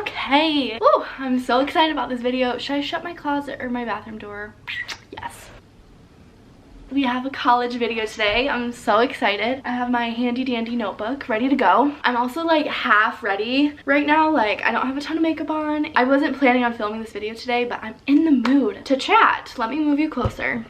Okay. Woo, I'm so excited about this video. Should I shut my closet or my bathroom door? Yes. We have a college video today. I'm so excited. I have my handy dandy notebook ready to go. I'm also like half ready right now. Like I don't have a ton of makeup on. I wasn't planning on filming this video today, but I'm in the mood to chat. Let me move you closer.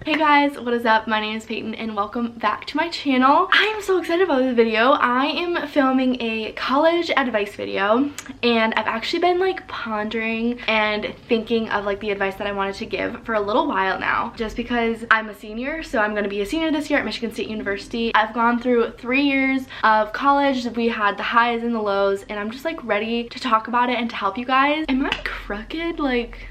Hey guys, what is up? My name is Peyton and welcome back to my channel. I am so excited about this video. I am filming a college advice video and I've actually been like pondering and thinking of like the advice that I wanted to give for a little while now, just because I'm a senior. So I'm going to be a senior this year at Michigan State University. I've gone through 3 years of college. We had the highs and the lows and I'm just like ready to talk about it and to help you guys. Am I crooked? Like...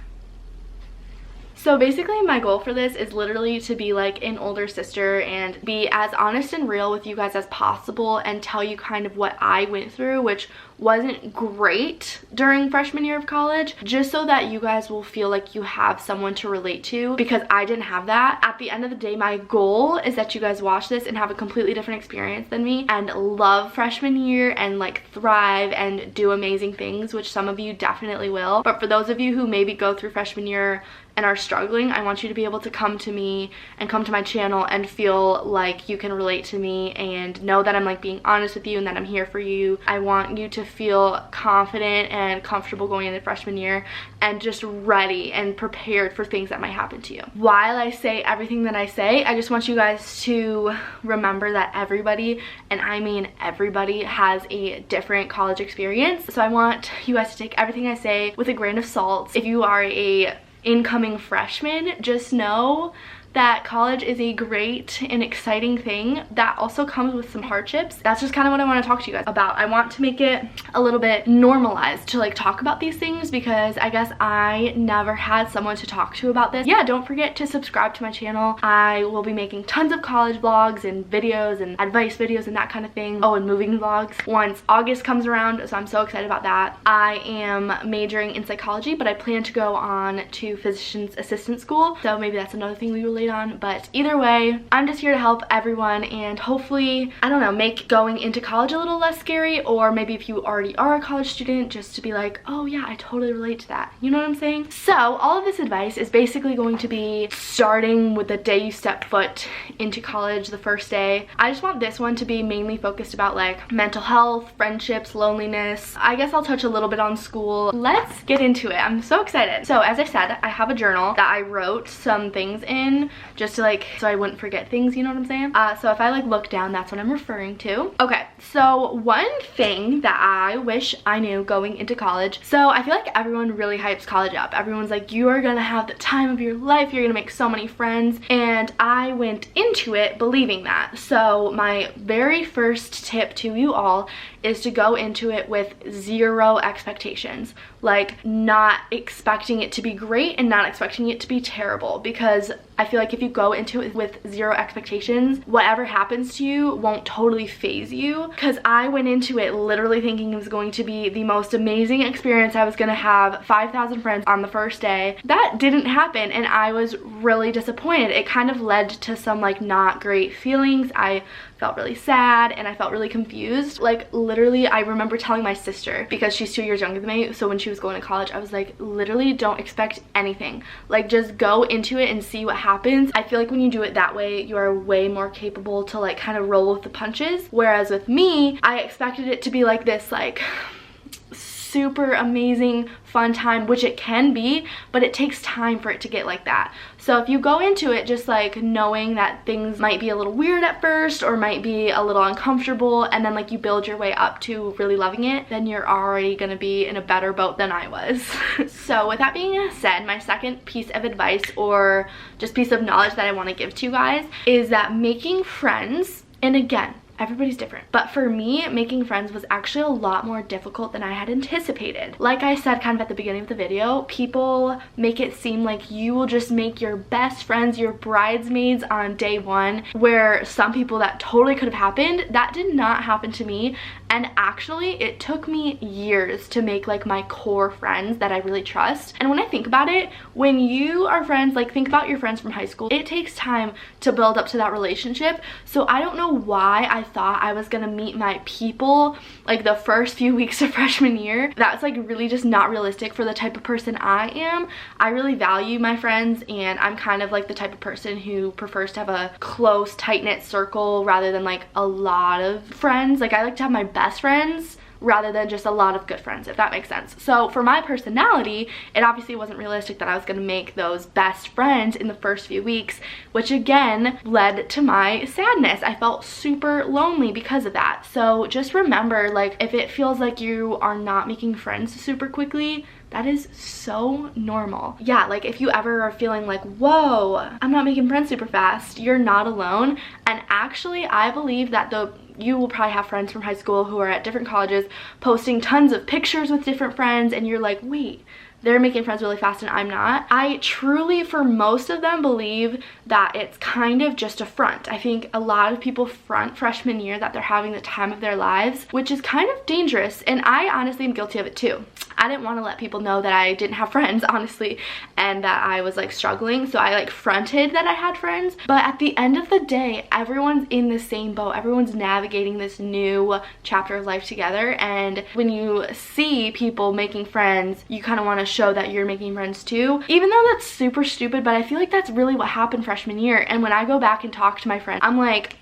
So basically my goal for this is literally to be like an older sister and be as honest and real with you guys as possible and tell you kind of what I went through, which wasn't great during freshman year of college, just so that you guys will feel like you have someone to relate to, because I didn't have that. At the end of the day, my goal is that you guys watch this and have a completely different experience than me and love freshman year and like thrive and do amazing things, which some of you definitely will. But for those of you who maybe go through freshman year and are struggling, I want you to be able to come to me and come to my channel and feel like you can relate to me and know that I'm like being honest with you and that I'm here for you. I want you to feel confident and comfortable going into freshman year and just ready and prepared for things that might happen to you. While I say everything that I say, I just want you guys to remember that everybody, and I mean everybody, has a different college experience. So I want you guys to take everything I say with a grain of salt. If you are a incoming freshman, just know that college is a great and exciting thing that also comes with some hardships. That's just kind of what I want to talk to you guys about. I want to make it a little bit normalized to like talk about these things, because I guess I never had someone to talk to about this. Yeah, don't forget to subscribe to my channel. I will be making tons of college vlogs and videos and advice videos and that kind of thing. Oh, and moving vlogs once August comes around, so I'm so excited about that. I am majoring in psychology, but I plan to go on to physician's assistant school, so maybe that's another thing we relate on. But either way, I'm just here to help everyone and hopefully, I don't know, make going into college a little less scary, or maybe if you already are a college student, just to be like, oh yeah, I totally relate to that. You know what I'm saying? So all of this advice is basically going to be starting with the day you step foot into college, the first day. I just want this one to be mainly focused about like mental health, friendships, loneliness. I guess I'll touch a little bit on school. Let's get into it. I'm so excited. So as I said, I have a journal that I wrote some things in just to like, so I wouldn't forget things, you know what I'm saying? So if I like look down, that's what I'm referring to. Okay, so one thing that I wish I knew going into college, so I feel like everyone really hypes college up. Everyone's like, you are gonna have the time of your life, you're gonna make so many friends, and I went into it believing that. So my very first tip to you all is to go into it with zero expectations, like not expecting it to be great and not expecting it to be terrible, because I feel like if you go into it with zero expectations, whatever happens to you won't totally faze you. Because I went into it literally thinking it was going to be the most amazing experience. I was gonna have 5,000 friends on the first day. That didn't happen and I was really disappointed. It kind of led to some like not great feelings. I felt really sad and I felt really confused. Like literally, I remember telling my sister, because she's 2 years younger than me, so when she was going to college, I was like, literally don't expect anything. Like just go into it and see what happens. I feel like when you do it that way, you are way more capable to like kind of roll with the punches. Whereas with me, I expected it to be like this like super amazing fun time, which it can be, but it takes time for it to get like that. So if you go into it just like knowing that things might be a little weird at first or might be a little uncomfortable, and then like you build your way up to really loving it, then you're already gonna be in a better boat than I was. So with that being said, my second piece of advice, or just piece of knowledge that I want to give to you guys, is that making friends, and again, everybody's different, but for me, making friends was actually a lot more difficult than I had anticipated. Like I said kind of at the beginning of the video, people make it seem like you will just make your best friends your bridesmaids on day one, where some people that totally could have happened. That did not happen to me, And actually, it took me years to make like my core friends that I really trust. And when I think about it, when you are friends, like think about your friends from high school, it takes time to build up to that relationship. So I don't know why I thought I was gonna meet my people like the first few weeks of freshman year. That's like really just not realistic for the type of person I am. I really value my friends, and I'm kind of like the type of person who prefers to have a close, tight-knit circle rather than like a lot of friends. Like I like to have my best friends rather than just a lot of good friends, if that makes sense. So for my personality, it obviously wasn't realistic that I was gonna make those best friends in the first few weeks, which again led to my sadness. I felt super lonely because of that. So just remember, like, if it feels like you are not making friends super quickly, that is so normal. Yeah, like if you ever are feeling like, whoa, I'm not making friends super fast, you're not alone. And actually, I believe that you will probably have friends from high school who are at different colleges posting tons of pictures with different friends, and you're like, wait, they're making friends really fast and I'm not. I truly, for most of them, believe that it's kind of just a front. I think a lot of people front freshman year that they're having the time of their lives, which is kind of dangerous, and I honestly am guilty of it too. I didn't want to let people know that I didn't have friends, honestly, and that I was like struggling, so I like fronted that I had friends. But at the end of the day, everyone's in the same boat. Everyone's navigating this new chapter of life together, and when you see people making friends, you kind of want to show that you're making friends too, even though that's super stupid. But I feel like that's really what happened freshman year. And when I go back and talk to my friends, I'm like,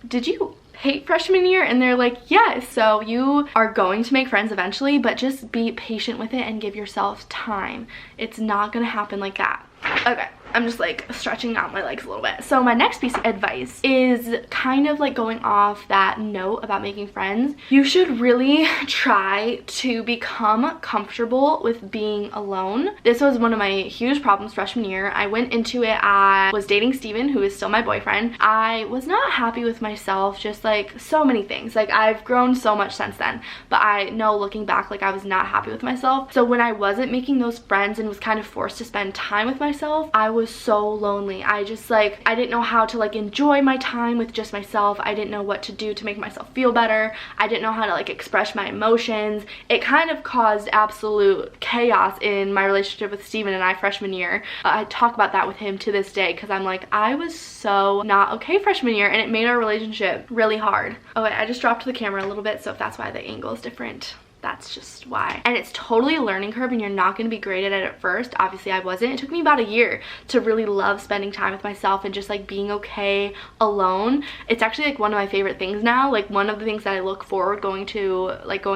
did you hate freshman year? And they're like, yes. So you are going to make friends eventually, but just be patient with it and give yourself time. It's not gonna happen like that. Okay, I'm just like stretching out my legs a little bit. So my next piece of advice is kind of like going off that note about making friends. You should really try to become comfortable with being alone. This was one of my huge problems freshman year. I went into it, I was dating Steven, who is still my boyfriend. I was not happy with myself, just like so many things. Like I've grown so much since then, but I know looking back, like I was not happy with myself. So when I wasn't making those friends and was kind of forced to spend time with myself, I was so lonely. I just like, I didn't know how to like enjoy my time with just myself. I didn't know what to do to make myself feel better. I didn't know how to like express my emotions. It kind of caused absolute chaos in my relationship with Steven and I freshman year. I talk about that with him to this day because I'm like, I was so not okay freshman year, and it made our relationship really hard. Okay, I just dropped the camera a little bit, so if that's why the angle is different, that's just why. And it's totally a learning curve, and you're not going to be great at it at first. Obviously I wasn't. It took me about a year to really love spending time with myself and just like being okay alone. It's actually like one of my favorite things now. Like one of the things that I look forward going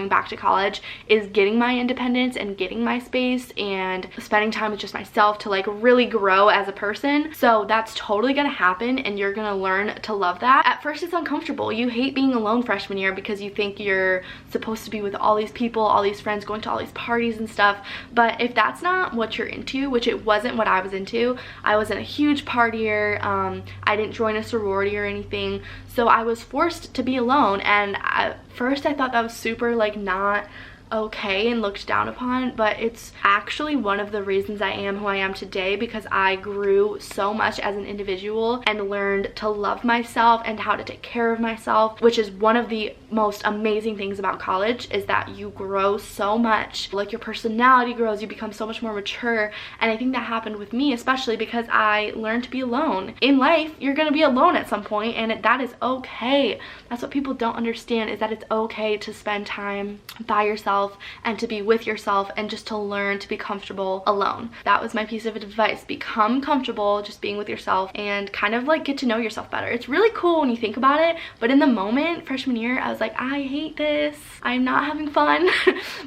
back to college is getting my independence and getting my space and spending time with just myself to like really grow as a person. So that's totally gonna happen, and you're gonna learn to love that. At first it's uncomfortable. You hate being alone freshman year because you think you're supposed to be with all these people, all these friends, going to all these parties and stuff. But if that's not what you're into, which it wasn't what I was into, I wasn't a huge partier. I didn't join a sorority or anything, so I was forced to be alone. And at first I thought that was super like not okay and looked down upon, but it's actually one of the reasons I am who I am today, because I grew so much as an individual and learned to love myself and how to take care of myself, which is one of the most amazing things about college, is that you grow so much. Like your personality grows, you become so much more mature. And I think that happened with me, especially because I learned to be alone. In life, you're gonna be alone at some point, and that is okay. That's what people don't understand, is that it's okay to spend time by yourself and to be with yourself and just to learn to be comfortable alone. That was my piece of advice. Become comfortable just being with yourself and kind of like get to know yourself better. It's really cool when you think about it, but in the moment, freshman year, I was like, I hate this. I'm not having fun.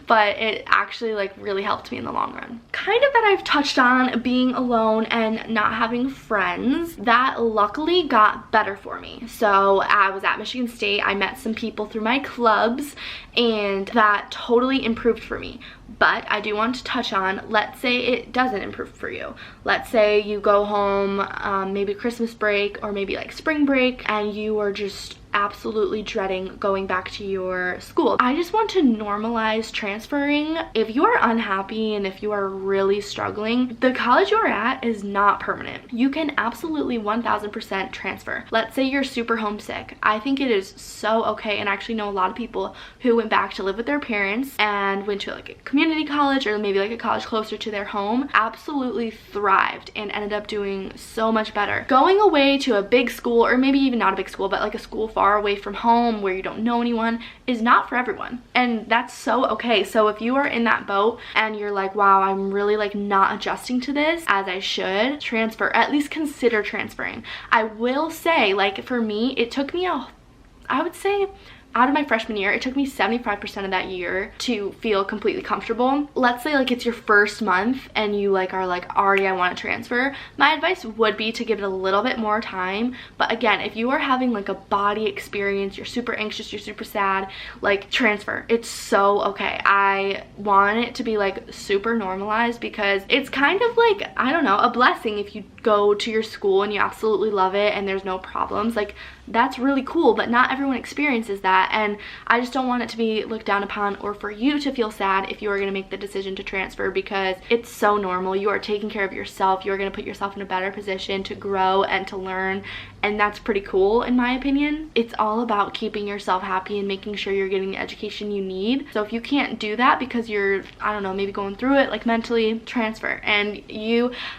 But it actually like really helped me in the long run. Kind of that I've touched on being alone and not having friends. That luckily got better for me. So I was at Michigan State. I met some people through my clubs, and that totally improved for me. But I do want to touch on, let's say it doesn't improve for you. Let's say you go home maybe Christmas break or maybe like spring break, and you are just absolutely dreading going back to your school. I just want to normalize transferring. If you are unhappy and if you are really struggling, the college you're at is not permanent. You can absolutely 1000% transfer. Let's say you're super homesick. I think it is so okay, and I actually know a lot of people who went back to live with their parents and went to like a community college or maybe like a college closer to their home, absolutely thrived and ended up doing so much better. Going away to a big school, or maybe even not a big school, but like a school far away from home where you don't know anyone, is not for everyone, and that's so okay. So if you are in that boat and you're like, wow, I'm really like not adjusting to this as I should, transfer. At least consider transferring. I will say, like, for me, it took me I would say out of my freshman year, it took me 75% of that year to feel completely comfortable. Let's say like it's your first month and you like are like, already I want to transfer. My advice would be to give it a little bit more time. But again, if you are having like a body experience, you're super anxious, you're super sad, like, transfer. It's so okay. I want it to be like super normalized, because it's kind of like, I don't know, a blessing if you go to your school and you absolutely love it and there's no problems. Like, that's really cool, but not everyone experiences that, and I just don't want it to be looked down upon or for you to feel sad if you are going to make the decision to transfer, because it's so normal. You are taking care of yourself. You're going to put yourself in a better position to grow and to learn, and that's pretty cool in my opinion. It's all about keeping yourself happy and making sure you're getting the education you need. So if you can't do that because you're, I don't know, maybe going through it like mentally, transfer. And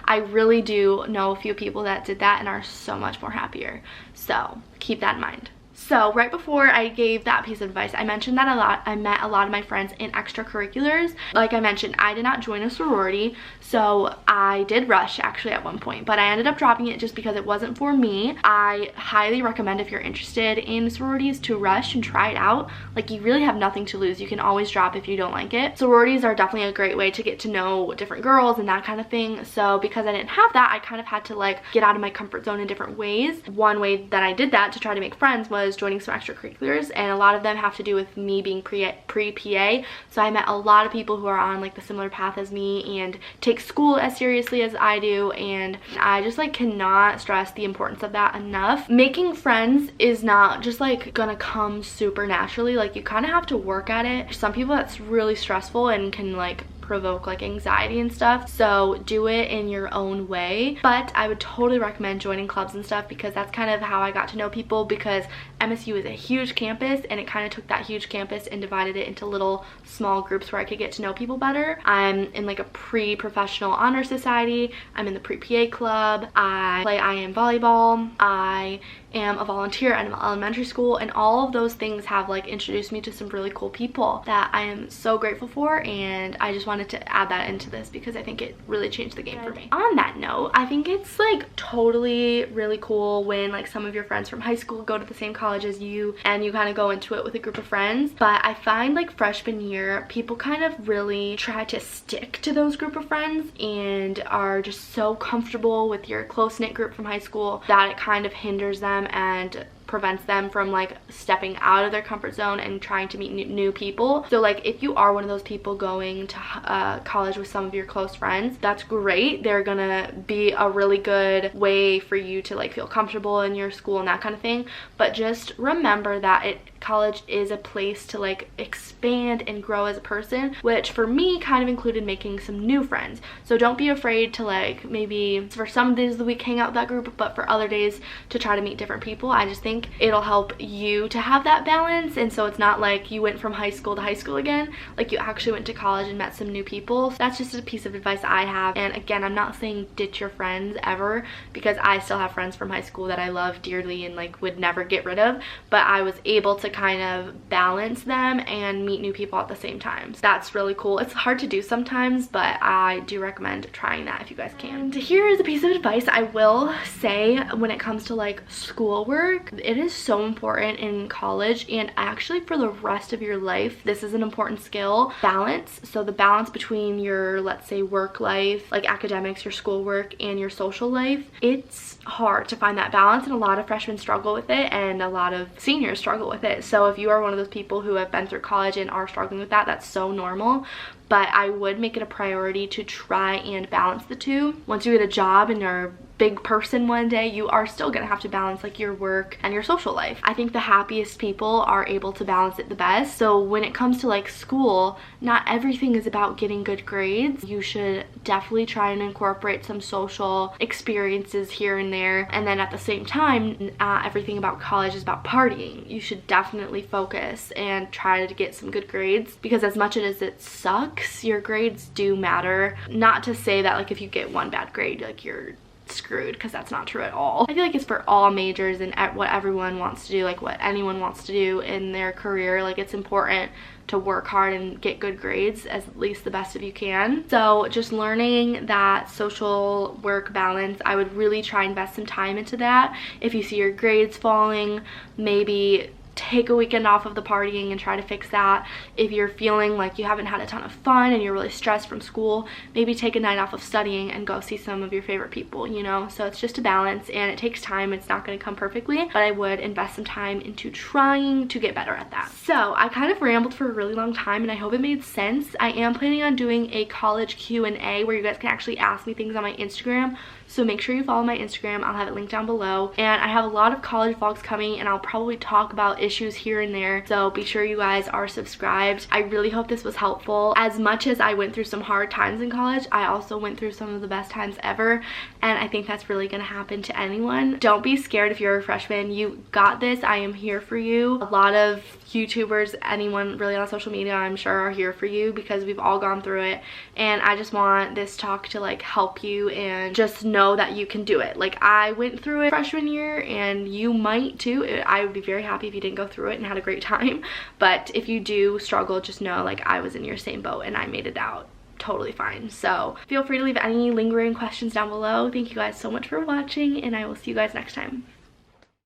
I really do know a few people that did that and are so much more happier. So keep that in mind. So right before I gave that piece of advice, I mentioned that I met a lot of my friends in extracurriculars. Like I mentioned, I did not join a sorority, so I did rush actually at one point, but I ended up dropping it just because it wasn't for me. I highly recommend, if you're interested in sororities, to rush and try it out. Like, you really have nothing to lose. You can always drop if you don't like it. Sororities are definitely a great way to get to know different girls and that kind of thing. So because I didn't have that, I kind of had to like get out of my comfort zone in different ways. One way that I did that to try to make friends was joining some extracurriculars, and a lot of them have to do with me being pre-PA. So I met a lot of people who are on like the similar path as me and take school as seriously as I do, and I just like cannot stress the importance of that enough. Making friends is not just like gonna come super naturally. Like, you kind of have to work at it. For some people that's really stressful and can like provoke like anxiety and stuff, so do it in your own way. But I would totally recommend joining clubs and stuff, because that's kind of how I got to know people, because MSU is a huge campus and it kind of took that huge campus and divided it into little small groups where I could get to know people better. I'm in like a pre-professional honor society, I'm in the pre-PA club, I play IM volleyball, I am a volunteer at an elementary school, and all of those things have like introduced me to some really cool people that I am so grateful for, and I just wanted to add that into this because I think it really changed the game for me. On that note, I think it's like totally really cool when like some of your friends from high school go to the same college as you and you kind of go into it with a group of friends, but I find like freshman year people kind of really try to stick to those group of friends and are just so comfortable with your close-knit group from high school that it kind of hinders them and prevents them from like stepping out of their comfort zone and trying to meet new people. So like, if you are one of those people going to college with some of your close friends, that's great. They're gonna be a really good way for you to like feel comfortable in your school and that kind of thing. But just remember that college is a place to like expand and grow as a person, which for me kind of included making some new friends. So don't be afraid to like, maybe for some days of the week hang out with that group, but for other days to try to meet different people. I just think it'll help you to have that balance, and so it's not like you went from high school to high school again, like you actually went to college and met some new people. So that's just a piece of advice I have. And again, I'm not saying ditch your friends ever, because I still have friends from high school that I love dearly and like would never get rid of, but I was able to kind of balance them and meet new people at the same time. So that's really cool. It's hard to do sometimes, but I do recommend trying that if you guys can. And here is a piece of advice I will say when it comes to like schoolwork. It is so important in college, and actually for the rest of your life, this is an important skill. Balance. So the balance between your, let's say, work life, like academics, your schoolwork, and your social life. It's hard to find that balance, and a lot of freshmen struggle with it and a lot of seniors struggle with it. So if you are one of those people who have been through college and are struggling with that, that's so normal. But I would make it a priority to try and balance the two. Once you get a job and are big person one day, you are still gonna have to balance like your work and your social life. I think the happiest people are able to balance it the best. So when it comes to like school, not everything is about getting good grades. You should definitely try and incorporate some social experiences here and there. And then at the same time, everything about college is about partying. You should definitely focus and try to get some good grades, because as much as it sucks, your grades do matter. Not to say that like if you get one bad grade, like you're screwed, because that's not true at all. I feel like it's for all majors and what everyone wants to do, like what anyone wants to do in their career. Like it's important to work hard and get good grades, at least the best of you can. So just learning that social work balance, I would really try and invest some time into that. If you see your grades falling, maybe take a weekend off of the partying and try to fix that. If you're feeling like you haven't had a ton of fun and you're really stressed from school, maybe take a night off of studying and go see some of your favorite people, you know? So it's just a balance, and it takes time. It's not going to come perfectly, but I would invest some time into trying to get better at that. So I kind of rambled for a really long time, and I hope it made sense. I am planning on doing a college Q&A where you guys can actually ask me things on my Instagram. So make sure you follow my Instagram. I'll have it linked down below. And I have a lot of college vlogs coming, and I'll probably talk about issues here and there. So be sure you guys are subscribed. I really hope this was helpful. As much as I went through some hard times in college, I also went through some of the best times ever. And I think that's really gonna happen to anyone. Don't be scared if you're a freshman. You got this. I am here for you. A lot of YouTubers, anyone really on social media, I'm sure are here for you, because we've all gone through it. And I just want this talk to like help you and just know that you can do it. Like I went through it freshman year, and you might too. I would be very happy if you didn't go through it and had a great time. But if you do struggle, just know like I was in your same boat and I made it out totally fine. So feel free to leave any lingering questions down below. Thank you guys so much for watching, and I will see you guys next time.